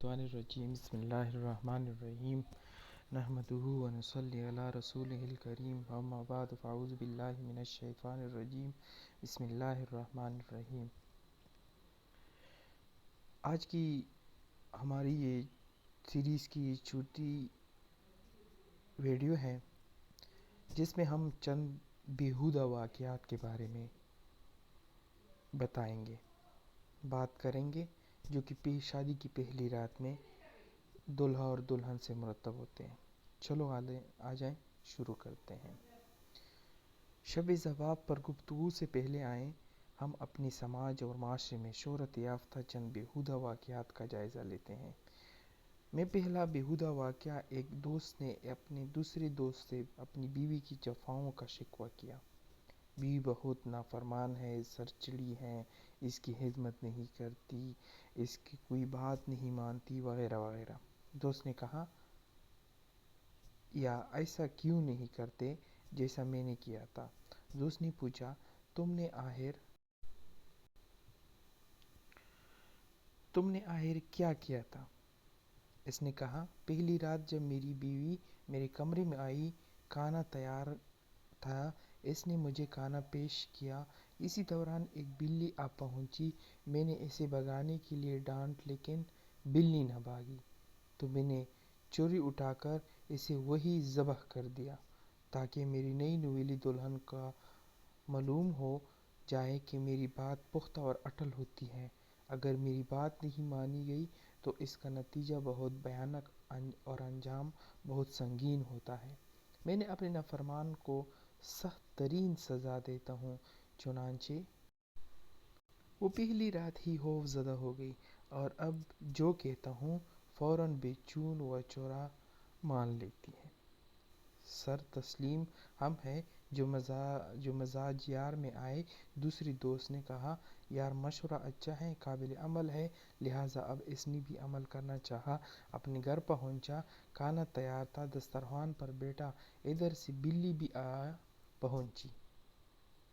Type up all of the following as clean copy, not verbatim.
الرجیم بسم اللہ الرحمن الرحیم نحمدہ ونصلی علی رسولہ الکریم اما بعد فاعوذ باللہ من الشیطان الرجیم بسم اللہ الرحمن الرحیم۔ آج کی ہماری یہ سیریز کی چھوٹی ویڈیو ہے جس میں ہم چند بیہودہ واقعات کے بارے میں بات کریں گے جو کہ شادی کی پہلی رات میں دلہا اور دلہن سے مرتب ہوتے ہیں۔ چلو آ جائیں، شروع کرتے ہیں۔ شب زفاف پر گفتگو سے پہلے آئیں ہم اپنی سماج اور معاشرے میں شہرت یافتہ چند بیہودہ واقعات کا جائزہ لیتے ہیں۔ میں پہلا بیہودہ واقعہ، ایک دوست نے اپنے دوسرے دوست سے اپنی بیوی کی جفاؤں کا شکوہ کیا۔ بیوی بہت نافرمان ہے، سرچڑی ہے، اس کی خدمت نہیں کرتی، اس کی کوئی بات نہیں مانتی وغیرہ وغیرہ۔ دوست نے کہا، یا ایسا کیوں نہیں کرتے جیسا میں نے کیا تھا؟ دوست نے پوچھا، تم نے آخر کیا کیا تھا؟ اس نے کہا، پہلی رات جب میری بیوی میرے کمرے میں آئی، کھانا تیار تھا، اس نے مجھے کھانا پیش کیا، اسی دوران ایک بلی آ پہنچی۔ میں نے اسے بھگانے کے لیے ڈانٹ لیکن بلی نہ بھاگی، تو میں نے چھری اٹھا کر اسے وہیں ذبح کر دیا تاکہ میری نئی نویلی دلہن کو معلوم ہو جائے کہ میری بات پختہ اور اٹل ہوتی ہے۔ اگر میری بات نہیں مانی گئی تو اس کا نتیجہ بہت بھیانک اور انجام بہت سنگین ہوتا ہے۔ میں نے اپنے نافرمان کو سخت ترین سزا دیتا ہوں۔ چنانچہ وہ پہلی رات ہی خوف زدہ ہو گئی اور اب جو کہتا ہوں فوراً بے چون و چرا مان لیتی ہے۔ سر تسلیم ہم ہیں جو مزاج یار میں آئے۔ دوسری دوست نے کہا، یار مشورہ اچھا ہے، قابل عمل ہے، لہٰذا اب اس نے بھی عمل کرنا چاہا۔ اپنے گھر پہنچا، کھانا تیار تھا، دسترخوان پر بیٹھا، ادھر سے بلی بھی آ پہنچی۔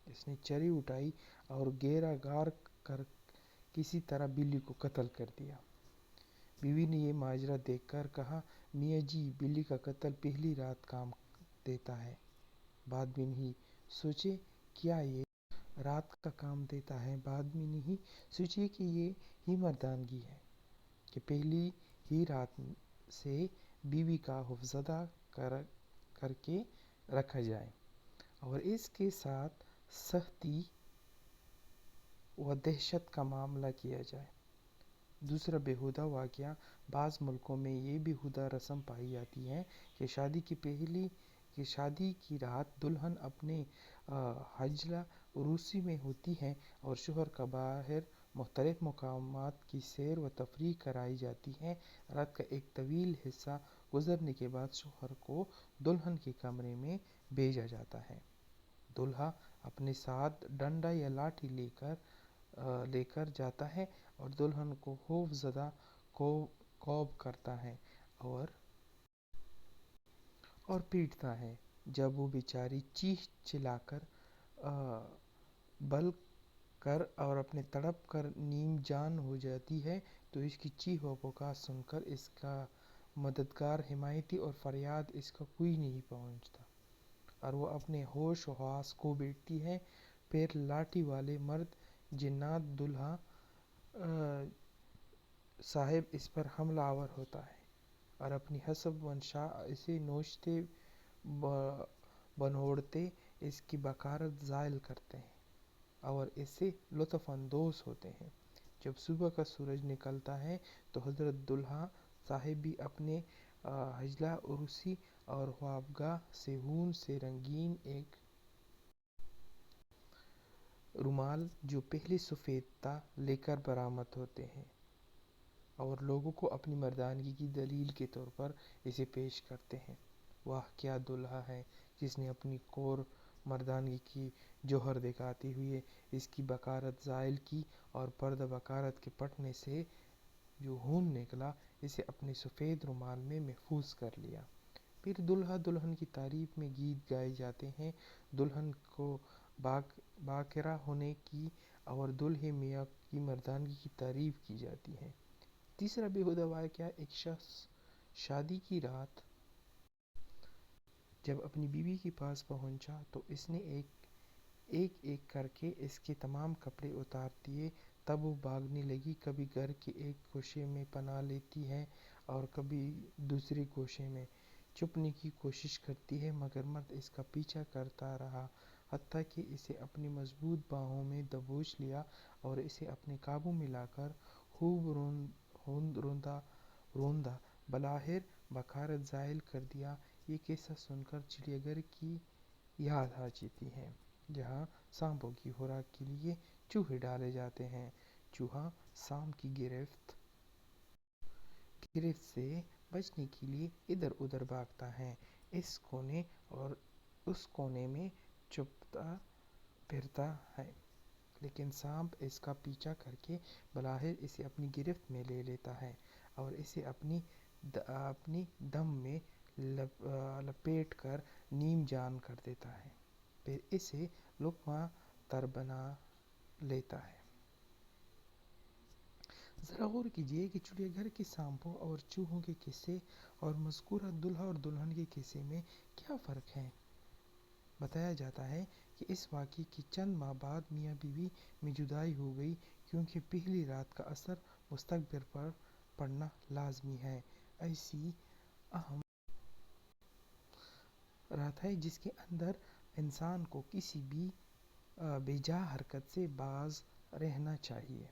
اس نے چھری اٹھائی اور گیرا گار کر کسی طرح بلی کو قتل کر دیا۔ بیوی نے یہ ماجرا دیکھ کر کہا، میاں جی، بلی کا قتل پہلی رات کام دیتا ہے، بعد میں نہیں سوچے کیا یہ رات کا کام دیتا ہے؟ بعد میں نہیں سوچے کہ یہ ہی مردانگی ہے کہ پہلی ہی رات سے بیوی کا خوفزدہ کر کے رکھا جائے اور اس کے ساتھ سختی و دہشت کا معاملہ کیا جائے۔ دوسرا بیہودہ واقعہ، بعض ملکوں میں یہ بیہودہ رسم پائی جاتی ہے کہ شادی کی رات دلہن اپنے حجلہ عروسی میں ہوتی ہے اور شوہر کا باہر مختلف مقامات کی سیر و تفریح کرائی جاتی ہے۔ رات کا ایک طویل حصہ گزرنے کے بعد شوہر کو دلہن کے کمرے میں بھیجا جاتا ہے۔ دولہا اپنے ساتھ ڈنڈا یا لاٹھی لے کر جاتا ہے اور دلہن کو خوف زدہ کوب کرتا ہے اور پیٹتا ہے۔ جب وہ بیچاری چیخ چلا کر بل کر اور اپنے تڑپ کر نیم جان ہو جاتی ہے تو اس کی چیخ و پکار سن کر اس کا مددگار، حمایتی اور فریاد اس کا کوئی نہیں پہنچتا اور وہ اپنے ہوش و حواس کھو بیٹھتی ہے۔ پھر لاٹھی والے مرد جنات دولہا صاحب اس پر حملہ آور ہوتا ہے اور اپنی حسب منشاء اسے نوچتے بنوڑتے اس کی بکارت زائل کرتے ہیں اور اس سے لطف اندوز ہوتے ہیں۔ جب صبح کا سورج نکلتا ہے تو حضرت دولہا صاحب بھی اپنے حجلہ عروسی اور خوابگاہ سے خون سے رنگین ایک رومال جو پہلے سفید تھا لے کر برآمد ہوتے ہیں اور لوگوں کو اپنی مردانگی کی دلیل کے طور پر اسے پیش کرتے ہیں۔ واہ کیا دولہا ہے جس نے اپنی کور مردانگی کی جوہر دکھاتے ہوئے اس کی بکارت زائل کی اور پردہ بکارت کے پھٹنے سے جو خون نکلا اسے اپنے سفید رومال میں محفوظ کر لیا۔ پھر دولہا دلہن کی تعریف میں گیت گائے جاتے ہیں، دلہن کو باکرہ ہونے کی اور دولہے میاں کی مردانگی کی تعریف کی جاتی ہے۔ تیسرا بیہودہ واقعہ، ایک شخص شادی کی رات جب اپنی بیوی کے پاس پہنچا تو اس نے ایک کر کے اس کے تمام کپڑے اتار دیے۔ تب وہ بھاگنے لگی، کبھی گھر کے ایک گوشے میں پناہ لیتی ہے اور کبھی دوسرے گوشے میں چھپنے کی کوشش کرتی ہے، مگر مرد اس کا پیچھا کرتا رہا، حتیٰ کہ اسے اپنی مضبوط باہوں میں دبوچ لیا اور اسے اپنے قابو میں لا کر خوب روندا بالآخر بغارت زائل کر دیا۔ یہ قصہ سن کر چڑیا گھر کی یاد آ جاتی ہے، جہاں سانپوں کی خوراک کے لیے چوہے ڈالے جاتے ہیں۔ چوہا سانپ کی گرفت سے بچنے کے لیے ادھر ادھر بھاگتا ہے، اس کونے اور اس کونے میں چھپتا پھرتا ہے، لیکن سانپ اس کا پیچھا کر کے بالآخر اسے اپنی گرفت میں لے لیتا ہے اور اسے اپنی دم میں لپیٹ کر نیم جان کر دیتا ہے، پھر اسے لقمہ تر بنا لیتا ہے۔ ذرا غور کیجئے کہ چڑیا گھر کے سانپوں اور چوہوں کے قصے اور مذکورہ دولہا اور دلہن کے قصے میں کیا فرق ہے۔ بتایا جاتا ہے کہ اس واقعے کے چند ماہ بعد میاں بیوی میں جدائی ہو گئی، کیونکہ پہلی رات کا اثر مستقبل پر پڑنا لازمی ہے۔ ایسی اہم رات ہے جس کے اندر انسان کو کسی بھی بے جا حرکت سے باز رہنا چاہیے۔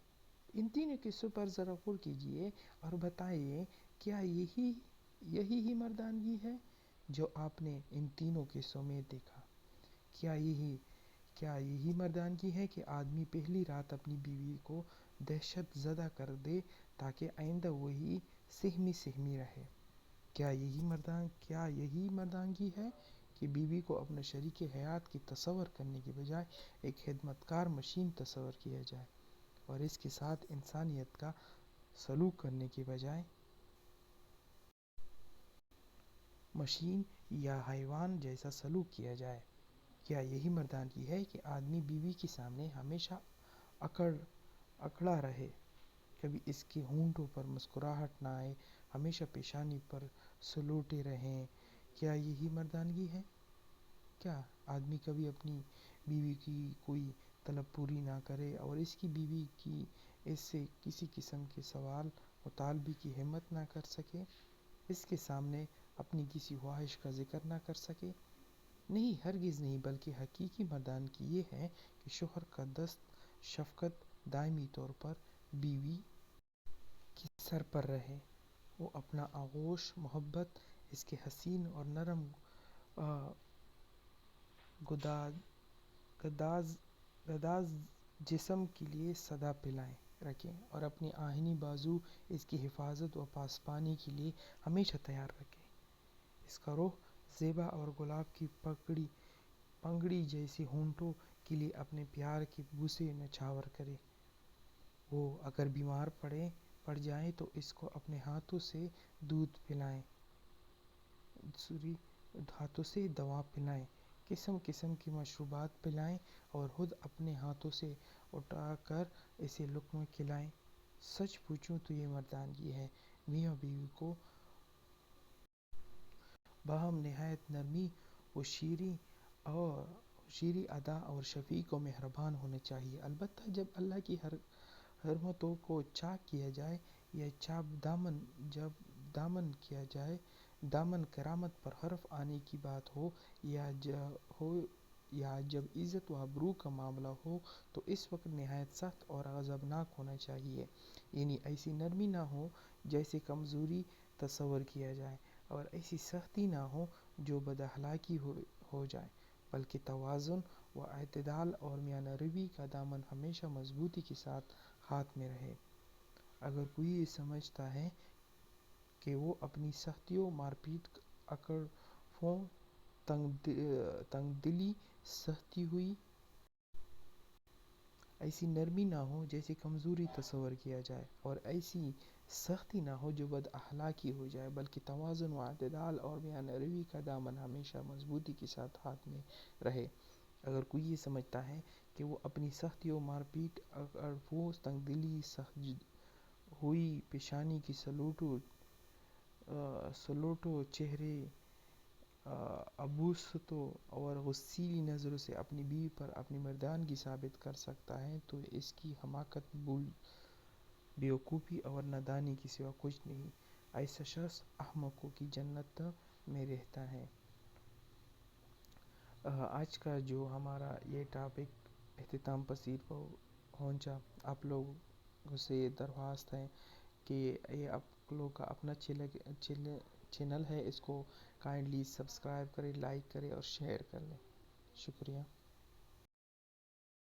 ان تینوں قصوں پر ذرا غور کیجئے اور بتائیے، کیا یہی مردانگی ہے جو آپ نے ان تینوں قصوں میں دیکھا؟ کیا یہی مردانگی ہے کہ آدمی پہلی رات اپنی بیوی کو دہشت زدہ کر دے تاکہ آئندہ وہی سہمی رہے؟ کیا یہی مردانگی ہے کہ بیوی کو اپنا شریک حیات کی تصور کرنے کے بجائے ایک خدمت گار مشین تصور کیا جائے اور اس کے ساتھ انسانیت کا سلوک کرنے کے بجائے مشین یا حیوان جیسا سلوک کیا جائے؟ کیا یہی مردانگی ہے کہ آدمی بیوی کے سامنے ہمیشہ اکڑا رہے، کبھی اس کے ہونٹوں پر مسکراہٹ نہ آئے، ہمیشہ پیشانی پر سلوٹے رہیں؟ کیا یہی مردانگی ہے؟ کیا آدمی کبھی اپنی بیوی کی کوئی طلب پوری نہ کرے اور اس کی بیوی کی اس سے کسی قسم کے سوال مطالبے کی ہمت نہ کر سکے، اس کے سامنے اپنی کسی خواہش کا ذکر نہ کر سکے؟ نہیں، ہرگز نہیں، بلکہ حقیقی مردانگی یہ ہے کہ شوہر کا دست شفقت دائمی طور پر بیوی کے سر پر رہے، وہ اپنا آغوش محبت اس کے حسین اور نرم گداز جسم کے لیے سدا پلائیں رکھیں اور اپنی آہنی بازو اس کی حفاظت و پاسبانی کے لیے ہمیشہ تیار رکھیں۔ اس کا رخ زیبا اور گلاب کی پگڑی جیسے ہونٹوں کے لیے اپنے پیار کے بوسے نچھاور کرے۔ وہ اگر بیمار پڑ جائے تو اس کو اپنے ہاتھوں سے دوا پلائیں، قسم قسم کی مشروبات پلائیں اور خود اپنے ہاتھوں سے اٹھا کر اسے لقمے کھلائیں۔ سچ پوچھوں تو یہ مردانگی ہے۔ میاں بیوی کو باہم نہایت نرمی، ہوشیری ادا اور شفیق و مہربان ہونا چاہیے، البتہ جب اللہ کی حرمتوں کو چاک کیا جائے یا جب دامن کرامت پر حرف آنے کی بات ہو یا جب عزت و آبرو کا معاملہ ہو تو اس وقت نہایت سخت اور غضبناک ہونا چاہیے، یعنی ایسی نرمی نہ ہو جسے کمزوری تصور کیا جائے اور ایسی سختی نہ ہو جو بد اخلاقی ہو جائے، بلکہ توازن و اعتدال اور میانہ روی کا دامن ہمیشہ مضبوطی کے ساتھ ہاتھ میں رہے۔ اگر کوئی یہ سمجھتا ہے کہ وہ اپنی سختیوں، مارپیٹ، اکڑفوں، تنگ دلی، سختی ہوئی ایسی نرمی نہ ہو جسے کمزوری تصور کیا جائے اور ایسی سختی نہ ہو جو بد اخلاقی ہو جائے، بلکہ توازن و اعتدال اور میانہ روی کا دامن ہمیشہ مضبوطی کے ساتھ ہاتھ میں رہے۔ اگر کوئی یہ سمجھتا ہے کہ وہ اپنی سختیوں، مارپیٹ، اکڑفوں، تنگ دلی، ہوئی پیشانی کی سلوٹو چہرے ابوسطو اور غسیلی نظروں سے اپنی بیوی پر اپنی مردانگی ثابت کر سکتا ہے تو اس کی حماقت بیوقوفی اور نادانی کے سوا کچھ نہیں۔ ایسا شخص احمقوں کی جنت میں رہتا ہے۔ آج کا جو ہمارا یہ ٹاپک اختتام پذیر پہنچا، آپ لوگوں سے درخواست ہے کہ یہ آپ لوگ کا اپنا چینل ہے، اس کو کائنڈلی سبسکرائب کریں، لائک کریں اور شیئر کریں۔ شکریہ۔